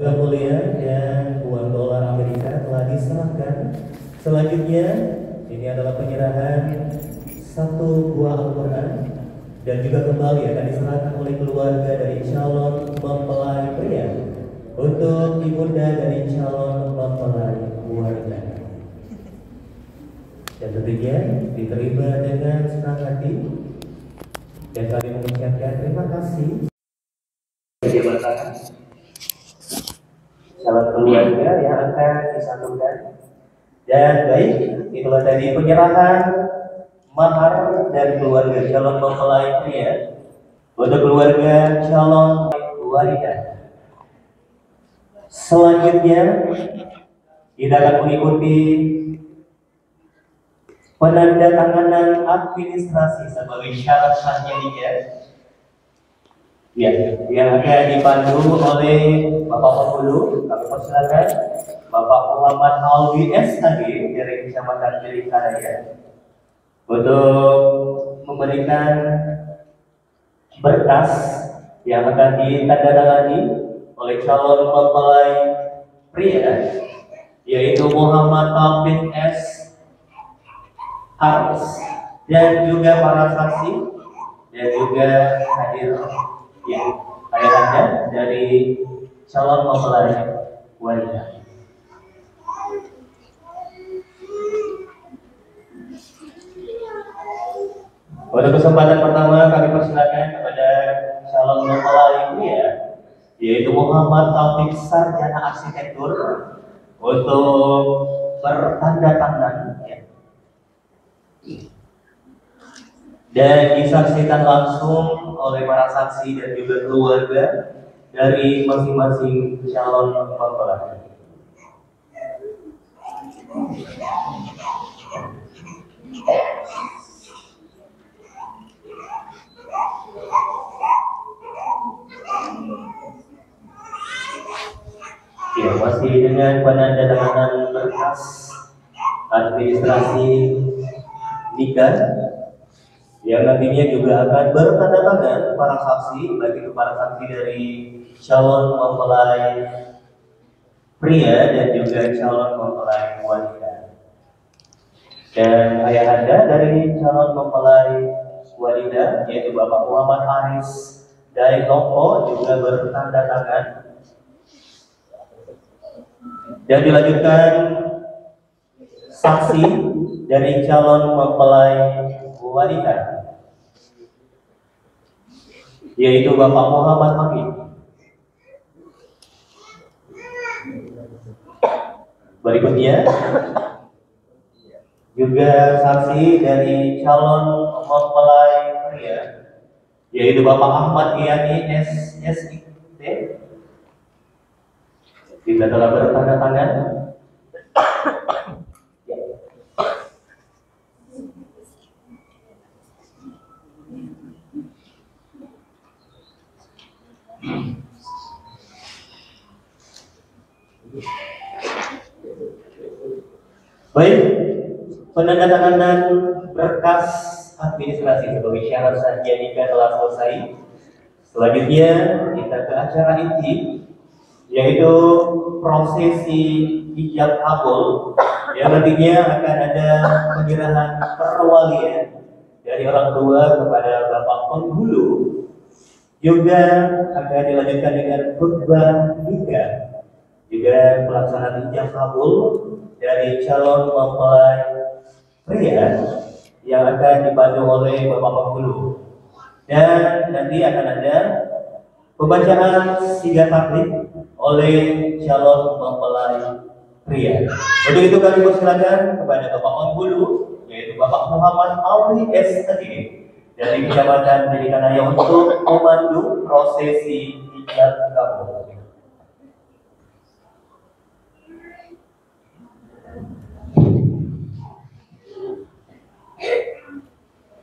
Yang mulia dan uang dolar Amerika telah diserahkan. Selanjutnya ini adalah penyerahan satu buah Al-Quran dan juga kembali akan diserahkan oleh keluarga dari calon mempelai pria untuk ibunda dari calon mempelai wanita. Dan tentunya diterima dengan senang hati dan kami mengucapkan terima kasih jabatan calon keluarga yang akan disatukan. Dan baik, itulah tadi penyerahan mahar dari keluarga calon mempelai pria untuk keluarga calon wanita. Selanjutnya kita akan mengikuti penandatanganan administrasi sebagai syarat sahnya nikah. Ya, yang akan dipandu oleh Bapak Penghulu. Kami persilakan Bapak Muhammad Alwi SHG dari Kecamatan Jelikaraya untuk memberikan berkas yang akan ditandatangani oleh calon mempelai pria, yaitu Muhammad Taufik S. Harus, dan juga para saksi dan juga hadir ya, ayahannya dari calon mempelai wanita. Pada kesempatan pertama kami persilakan kepada calon mempelai pria, yaitu Muhammad Taufik Sarjana Arsitektur, untuk bertanda tangan ya, dan disaksikan langsung oleh para saksi dan juga keluarga dari masing-masing calon mempelai. Ya, masih dengan penandatanganan berkas administrasi nikah yang nantinya juga akan bertanda tangan para saksi, baik itu para saksi dari calon mempelai pria dan juga calon mempelai wanita. Dan ayahanda dari calon mempelai wanita, yaitu Bapak Muhammad Aris dari Toko, juga bertanda tangan. Dan dilanjutkan saksi dari calon mempelai wanita, yaitu Bapak Muhammad Hamid. Berikutnya juga saksi dari calon mempelai pria, yaitu Bapak Ahmad Yani SSIT, juga telah bertanda tangan. Baik, penandatanganan berkas administrasi sebagai syarat sahnya nikah telah selesai. Selanjutnya kita ke acara inti, yaitu prosesi ijab kabul, yang nantinya akan ada penyerahan perwalian dari orang tua kepada Bapak Penghulu. Juga akan dilanjutkan dengan khutbah nikah, juga pelaksanaan ijab kabul dari calon mempelai pria yang akan dipandu oleh Bapak Penghulu. Dan nanti akan ada pembacaan sigat taklid oleh calon mempelai pria. Untuk itu kami persilakan kepada Bapak Penghulu, yaitu Bapak Muhammad Alwi SHG dari Kecamatan Jelikaraya untuk memandu prosesi ijab kabul.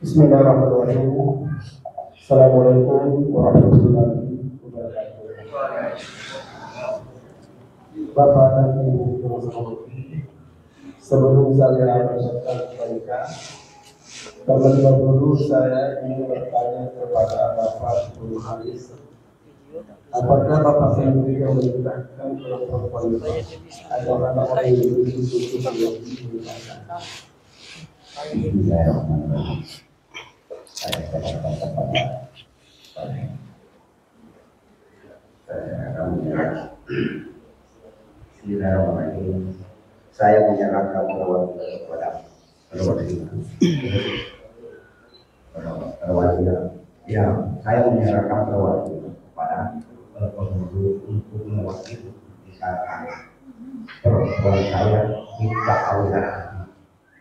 Bismillahirrahmanirrahim. Assalamualaikum warahmatullahi wabarakatuh. Bapak dan Ibu yang saya hormati, sebelum saya mengucapkan pernikahan, terlebih dahulu saya ingin bertanya kepada Bapak Ibu Haris Apakah Bapak sendiri yang memerintahkan perempuan atau orang-orang yang begitu saya menyerahkan kepada perwakilan. Ya, saya menyerahkan perwakilan kepada pengurus untuk mewakili misalkan perempuan saya minta Allah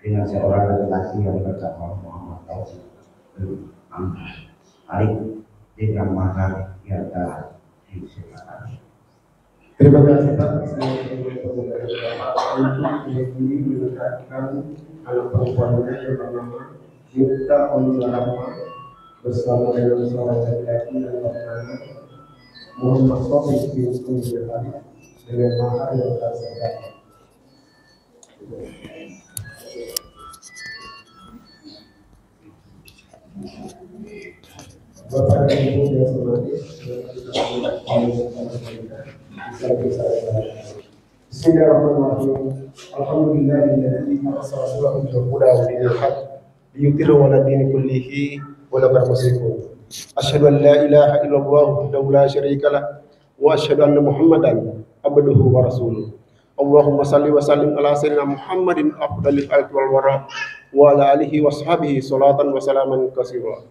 dengan seorang laki-laki yang bernama Muhammad Taufik Alif dengan mahar yang telah disepakati. Terima kasih Pak. Ini menetapkan anak perempuannya yang bernama Yukta Onjalama bersama dengan seorang laki-laki yang bernama Muhammad Taufik dengan mahar yang telah disepakati. Bapak dan Ibu yang hormati, Bismillahirrahmanirrahim. Alhamdulillahilladzi arsala rasulahu bil huda wa dinil haq liyudhhirahu 'ala dini kullihi walau kariha al-musyrikun. Asyhadu an la ilaha illallah wahdahu la syarika lah wa asyhadu anna Muhammadan abduhu wa rasuluh. Allahumma salli wa sallim ala sayyidina Muhammadin afdalil khalqi wal wara wa ala alihi wa sahbihi salatan wa salaman katsira.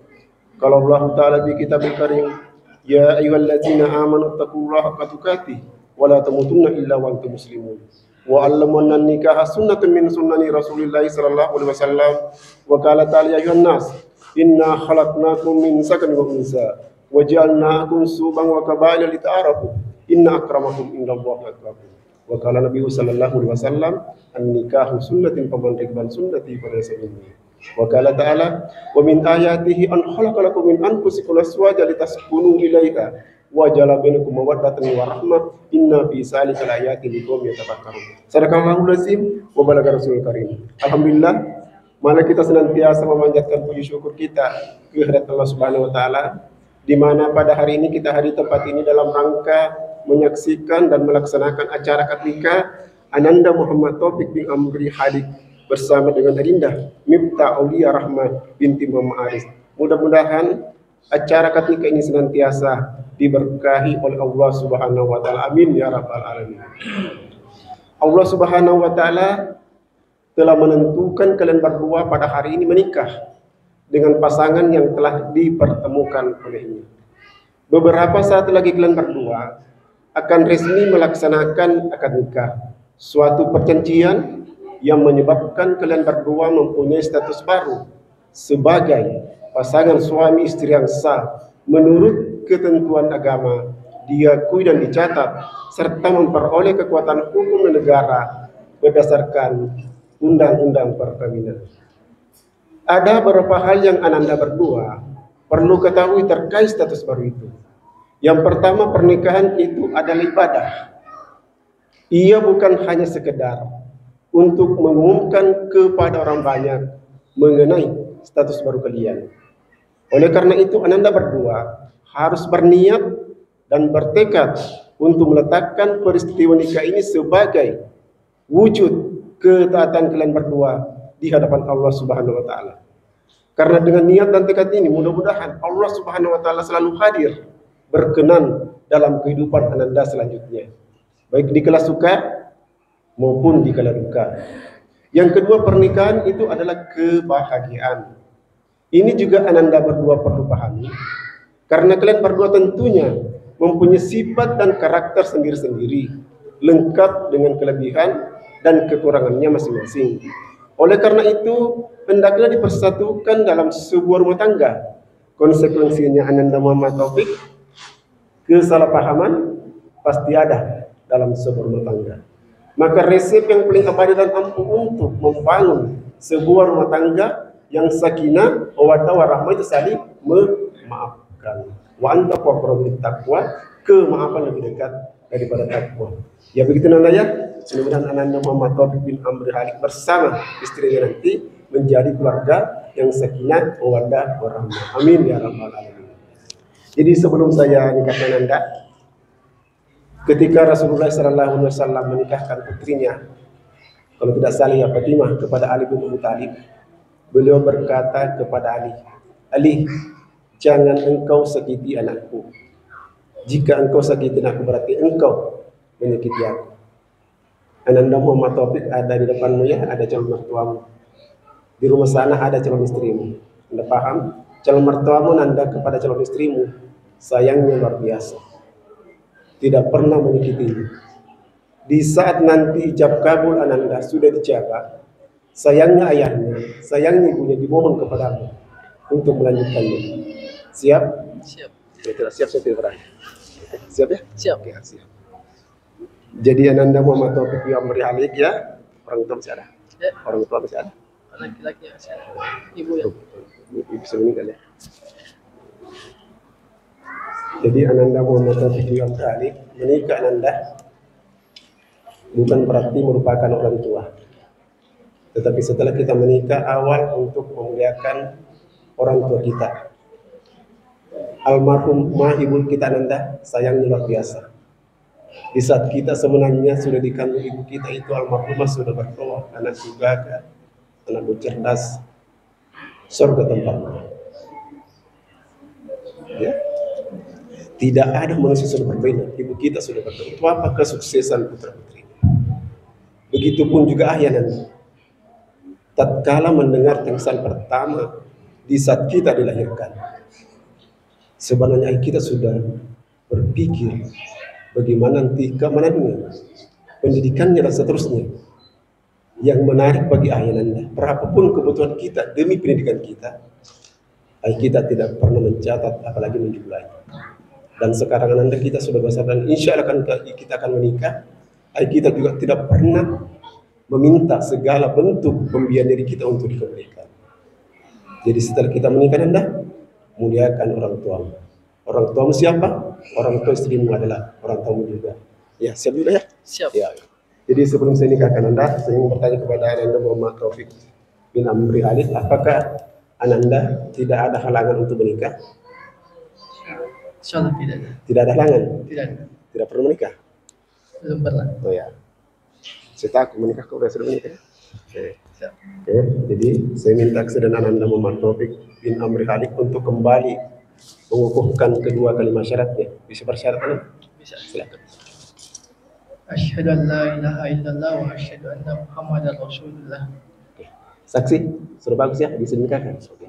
Qala Allah Ta'ala bi kitabil karim, ya ayyuhalladzina amanu taqullaha haqqa tuqatih wa la tamutunna illa wa antum muslimun. Wa 'allamanna nikaha sunnatun min sunnani Rasulillah sallallahu alaihi wasallam. Wa qala ta'ala ya ayyuhan nas inna khalaqnakum min zakarin wa unsa wa ja'alnakum suban wa qabaila lita'arafu inna akramakum indallahi atqakum. Wa qala Nabi sallallahu alaihi wasallam an-nikahu sunnatin faman raghiba sunnati falaysa minni. Wa qala ta'ala wa min ayatihi an khalaqa lakum min anfusikum azwajan litaskunu ilaiha wa ja'ala bainakum mawaddatan wa rahmah inna fi dzalika laayatin liqaumin yatafakkarun. Sadaqallahul azim wa balagha rasulul karim. Alhamdulillah, mana kita senantiasa memanjatkan puji syukur kita kehadirat Allah Subhanahu wa taala, di mana pada hari ini kita hadir tempat ini dalam rangka menyaksikan dan melaksanakan acara akad nikah Ananda Muhammad Taufik bin Amri Halik bersama dengan Adinda Miftah Aulia Rahmat binti Muhammad Aris. Mudah-mudahan acara akad nikah ini senantiasa diberkahi oleh Allah Subhanahu wa taala. Amin ya rabbal alamin. Allah Subhanahu wa taala telah menentukan kalian berdua pada hari ini menikah dengan pasangan yang telah dipertemukan olehnya. Beberapa saat lagi kalian berdua akan resmi melaksanakan akad nikah, suatu perjanjian yang menyebabkan kalian berdua mempunyai status baru sebagai pasangan suami istri yang sah menurut ketentuan agama, diakui dan dicatat, serta memperoleh kekuatan hukum negara berdasarkan undang-undang perkawinan. Ada beberapa hal yang Ananda berdua perlu ketahui terkait status baru itu. Yang pertama, pernikahan itu adalah ibadah. Ia bukan hanya sekedar untuk mengumumkan kepada orang banyak mengenai status baru kalian. Oleh karena itu, Ananda berdua harus berniat dan bertekad untuk meletakkan peristiwa nikah ini sebagai wujud ketaatan kalian berdua di hadapan Allah Subhanahu wa taala. Karena dengan niat dan tekad ini, mudah-mudahan Allah Subhanahu wa taala selalu hadir berkenan dalam kehidupan Ananda selanjutnya, baik di kala suka maupun di kala duka. Yang kedua, pernikahan itu adalah kebahagiaan. Ini juga Ananda berdua perlu pahami, karena kalian berdua tentunya mempunyai sifat dan karakter sendiri-sendiri, lengkap dengan kelebihan dan kekurangannya masing-masing. Oleh karena itu, hendaklah dipersatukan dalam sebuah rumah tangga. Konsekuensinya Ananda Muhammad Taufik, kesalahpahaman pasti ada dalam sebuah rumah tangga. Maka resep yang paling abadi dan ampuh untuk membangun sebuah rumah tangga yang sakinah, mawaddah, warahmah itu saling memaafkan. Wa anta aqrabu taqwa, kemaafan lebih dekat daripada takwa. Ya begitu Nanda ya. Mudah-mudahan Ananda Muhammad Taufik bin Amri Halik bersama istrinya nanti menjadi keluarga yang sakinah, mawaddah, warahmah. Amin ya rabbal alamin. Jadi sebelum saya nikahkan Anda, ketika Rasulullah SAW menikahkan putrinya, kalau tidak salah ya Fatimah, kepada Ali bin Abi Thalib, beliau berkata kepada Ali, Ali, jangan engkau sakiti anakku. Jika engkau sakiti anakku berarti engkau menyakiti aku. Ananda Muhammad Taufik ada di depanmu ya, ada calon mertuamu. Di rumah sana ada calon istrimu. Anda paham? Calon mertuamu nanda kepada calon istrimu, sayangnya luar biasa. Tidak pernah menyakitimu. Di saat nanti ijab kabul ananda sudah dijaga, sayangnya ayahnya, sayangnya ibunya dimohon kepadamu untuk melanjutkannya. Siap? Siap. Siap, saya tidak berani. Siap ya? Siap. Oke, siap. Jadi Ananda Muhammad Taufik Amri Halik ya, orang tua masih ada? Ya. Orang tua masih ada? Laki-laki masih ada. Ibu ya. Ibu bisa meninggal ya. Jadi Ananda Muhammad Taufik Amri Halik menikah Ananda bukan berarti merupakan orang tua. Tetapi setelah kita menikah awal untuk memuliakan orang tua kita. Almarhumah ibu kita Ananda sayangnya luar biasa. Di saat kita sebenarnya sudah dikandung ibu kita itu almarhumah sudah berdoa, anakku gagah, anakku cerdas, surga tempatnya. Ya. Tidak ada manusia sudah berbeda, ibu kita sudah berdoa. Itu apa kesuksesan putra putri? Begitupun juga ayah nanti. Tatkala mendengar tengsan pertama di saat kita dilahirkan, sebenarnya kita sudah berpikir bagaimana nanti keamanannya, pendidikannya dan seterusnya. Yang menarik bagi ayah Anda, berapapun kebutuhan kita demi pendidikan kita, ayah kita tidak pernah mencatat apalagi menjumlahi. Dan sekarang Anda kita sudah besar dan insya Allah kita akan menikah, ayah kita juga tidak pernah meminta segala bentuk pembiayaan diri kita untuk dikembalikan. Jadi setelah kita menikah Anda, muliakan orang tuamu. Orang tuamu siapa? Orang tua istrimu adalah orang tuamu juga. Ya, siap dulu ya? Siap. Ya. Jadi sebelum saya nikahkan Anda, saya ingin bertanya kepada Ananda Muhammad Taufik bin Amri Halik, apakah Ananda tidak ada halangan untuk menikah? Insyaallah tidak ada. Tidak ada halangan? Tidak ada. Tidak perlu menikah? Belum pernah. Oh ya. Saya takut menikah kalau sudah menikah. Oke. Siap. Oke, jadi saya minta kesediaan Ananda Muhammad Taufik bin Amri Halik untuk kembali mengukuhkan kedua kalimat syaratnya. Bisa bersyarat kan? Bisa. Silakan. Asyhadu an la ilaha illallah wa asyhadu anna Muhammadar Rasulullah. Oke. Saksi, sudah bagus ya, bisa dinikahkan. Oke.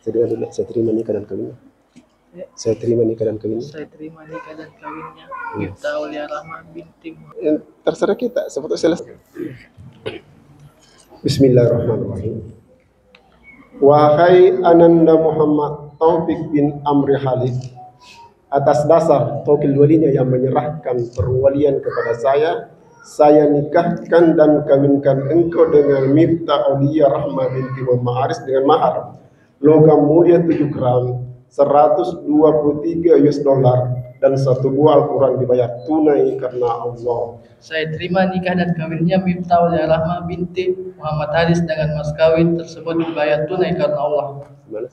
Saya terima nikah dan kawinnya. Ya. Saya terima nikah dan kawinnya. Saya terima nikah dan kawinnya Miftah Aulia Rahmah binti Terserah kita, seperti selesai. Bismillahirrahmanirrahim. Wahai Ananda Muhammad Taufik bin Amri Halik, atas dasar tauqil walinya yang menyerahkan perwalian kepada saya nikahkan dan kawinkan engkau dengan Miftah Aulia Rahmah binti Muhammad Aris dengan mahar logam mulia 7 gram, 123 US dollar dan 1 buah Al-Quran dibayar tunai karena Allah. Saya terima nikah dan kawinnya Miftah Aulia Rahmah binti Muhammad Haris dengan mas kawin tersebut dibayar tunai karena Allah. Gimana?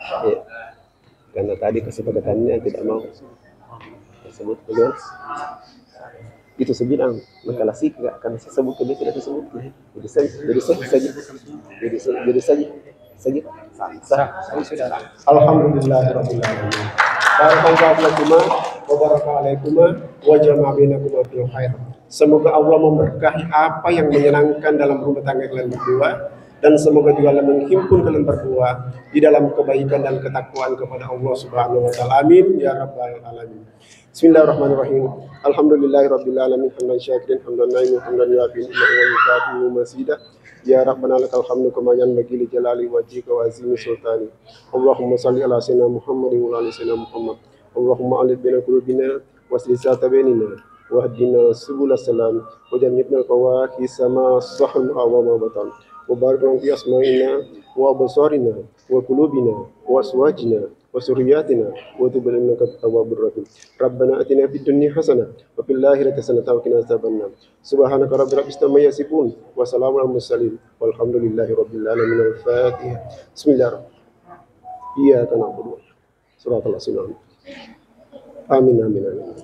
Ya. Karena tadi kesepakatannya tidak mau tersebut kemudian itu saya bilang makalah sih enggak karena saya sebut dia tidak disebut jadi saja alhamdulillahirabbil alamin barakallahu wa barakalaikuma wa jama'a bainakuma fil khair. Semoga Allah memberkahi apa yang menyenangkan dalam rumah tangga kalian berdua dan semoga juga Allah menghimpun kalian berdua di dalam kebaikan dan ketakwaan kepada Allah Subhanahu wa taala. Amin ya rabbal alamin. Bismillahirrahmanirrahim. Alhamdulillahirabbil alamin hamdan syakirin hamdan na'imin hamdan yuafi ni'mahu wa yukafi mazida. Ya Rabbana lakal hamdu kama yanbaghi li jalali wajhika wa azimi sultani. Allahumma shalli ala sayyidina Muhammadin wa ala sayyidina Muhammad. Allahumma alif baina qulubina wasli sata bainina wahdina subul salam wa jannibna al-fawahisa ma sahha wa ma batan. Mubarak fi asma'ina wa absarina wa qulubina wa aswajina wa surriyatina wa tub innaka tawwabur rahim. Rabbana atina fid dunya hasanah wa fil akhirati hasanah wa qina adzabannar. Subhanaka rabbil izzati amma yasifun wa salamun alal mursalin walhamdulillahi rabbil alamin. Al-Fatihah. Bismillahirrahmanirrahim. Iyyaka na'budu shiratal ladzina. Amin amin amin.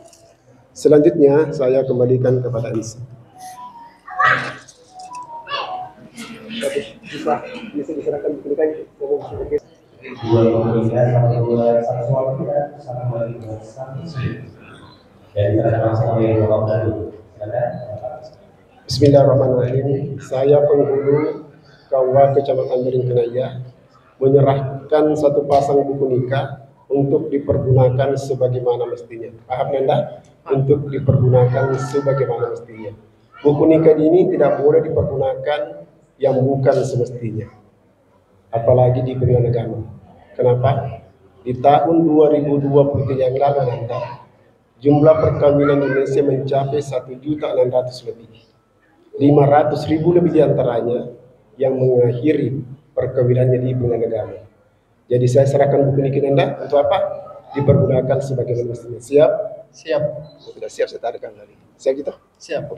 Selanjutnya saya kembalikan kepada MC. Bisa diserahkan buku-bukunya. Dua pemeringkat, satu suami dan satu lagi satu istri. Dan diserahkan langsung oleh Bapak Dalu. Bismillahirrahmanirrahim. Saya penghulu KUA Kecamatan Beringkenaya menyerahkan satu pasang buku nikah untuk dipergunakan sebagaimana mestinya. Paham Nanda? Untuk dipergunakan sebagaimana mestinya. Buku nikah ini tidak boleh dipergunakan yang bukan semestinya. Apalagi di pengadilan agama. Kenapa? Di tahun 2023 yang lalu Nanda, jumlah perkawinan Indonesia mencapai 1.600.000 lebih. 500.000 lebih diantaranya yang mengakhiri perkawinannya di pengadilan agama. Jadi saya serahkan buku nikah Anda untuk apa? Dipergunakan sebagai mestinya. Siap? Siap. Sudah siap, saya tarikan tadi. Siap gitu? Siap.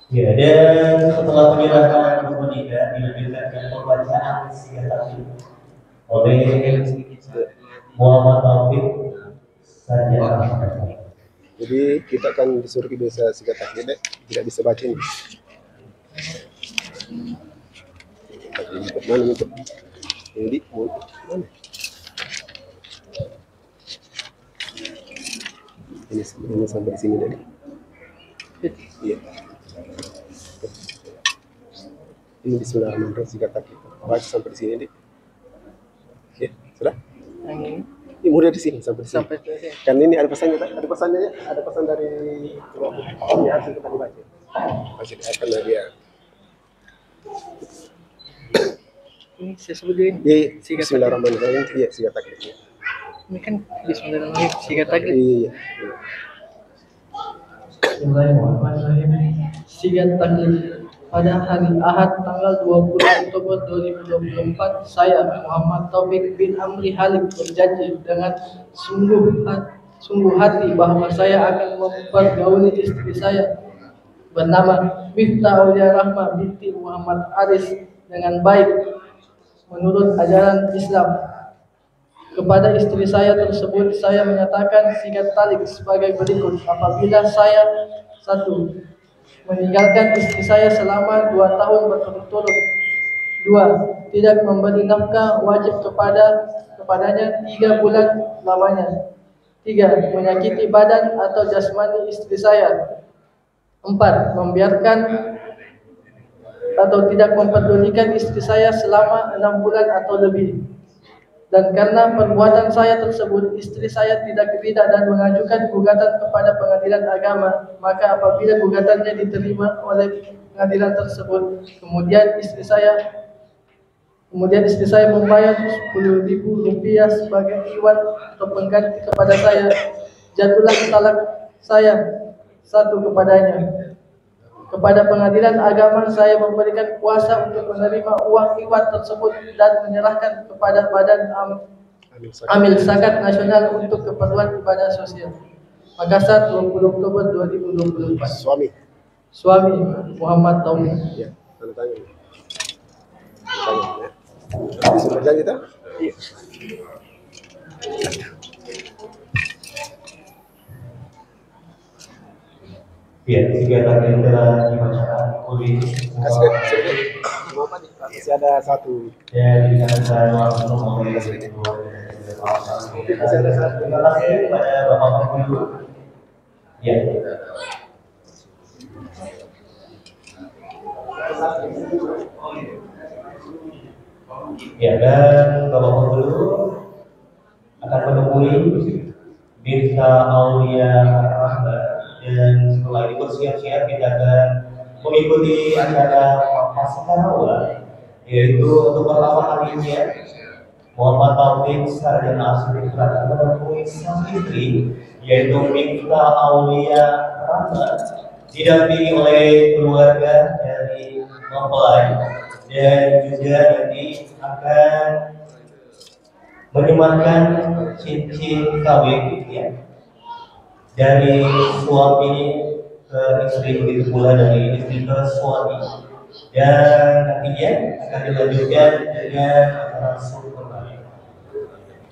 Ya, dan setelah penyerahan buku nikah dilanjutkan dengan pembacaan sigat taklim oleh Muhammad Taufik saja. Jadi kita akan disuruh bisa sigat taklim, tidak bisa baca ini. Mana itu? Ini mana? Ini sampai di sini tadi. Iya. Ini Bismillahirrahmanirrahim sigat taklim. Baca sampai di sini deh. Ya, sudah? Yang ini Ini mudah di sini sampai di sini. sampai ke sini. Kan ini ada pesannya, ada pesannya ya, ada pesan dari ini harus kita dibaca. Masih akan dia. Ini saya sebutin. Iya, Sigat Bismillahirrahmanirrahim. Iya, sigat taklim. Ini kan Bismillahirrahmanirrahim. Sigat taklim. Iya. Bismillahirrahmanirrahim. Sigat taklim. Pada hari Ahad tanggal 20 Oktober 2024, saya Muhammad Taufik bin Amri Halim berjanji dengan sungguh hati bahwa saya akan mempergauli istri saya bernama Miftah Aulia Rahma binti Muhammad Aris dengan baik menurut ajaran Islam. Kepada istri saya tersebut saya menyatakan sigat talik sebagai berikut. Apabila saya 1. Meninggalkan istri saya selama 2 tahun berturut-turut. 2. Tidak memberi nafkah wajib kepadanya 3 bulan lamanya. 3. Menyakiti badan atau jasmani istri saya. 4. Membiarkan atau tidak mempedulikan istri saya selama 6 bulan atau lebih. Dan karena perbuatan saya tersebut, istri saya tidak ridha dan mengajukan gugatan kepada pengadilan agama. Maka apabila gugatannya diterima oleh pengadilan tersebut, kemudian istri saya membayar Rp10.000 sebagai iwan atau pengganti kepada saya, jatuhlah talak saya 1 kepadanya. Kepada pengadilan agama saya memberikan kuasa untuk menerima uang iwan tersebut dan menyerahkan kepada Badan Amil Zakat Nasional untuk keperluan ibadah sosial. Makassar 20 Oktober 2024. Suami Muhammad Taufik. Ya, tanda tangan. Bisa berjanji tak? Iya. Ya, kegiatan yang telah dibacakan oleh Masih ada 1. ya dinyatakan langsung oleh ketua masih ada 1. Terima kasih kepada Bapak Penghulu. Ya. Ya, dan Bapak Penghulu akan menemui Miftah Aulia Rahma. Dan setelah itu bersiap-siap kita akan mengikuti acara pasukan awal, yaitu untuk pertama kalinya Muhammad Taufik sarjana asli akan menemui sang istri yaitu Miftah Aulia Rahma didampingi oleh keluarga dari mempelai dan juga nanti akan menyematkan cincin kawin ya dari suami ke istri, begitu pula dari istri ke suami. dan nantinya akan dilanjutkan dengan langsung kembali.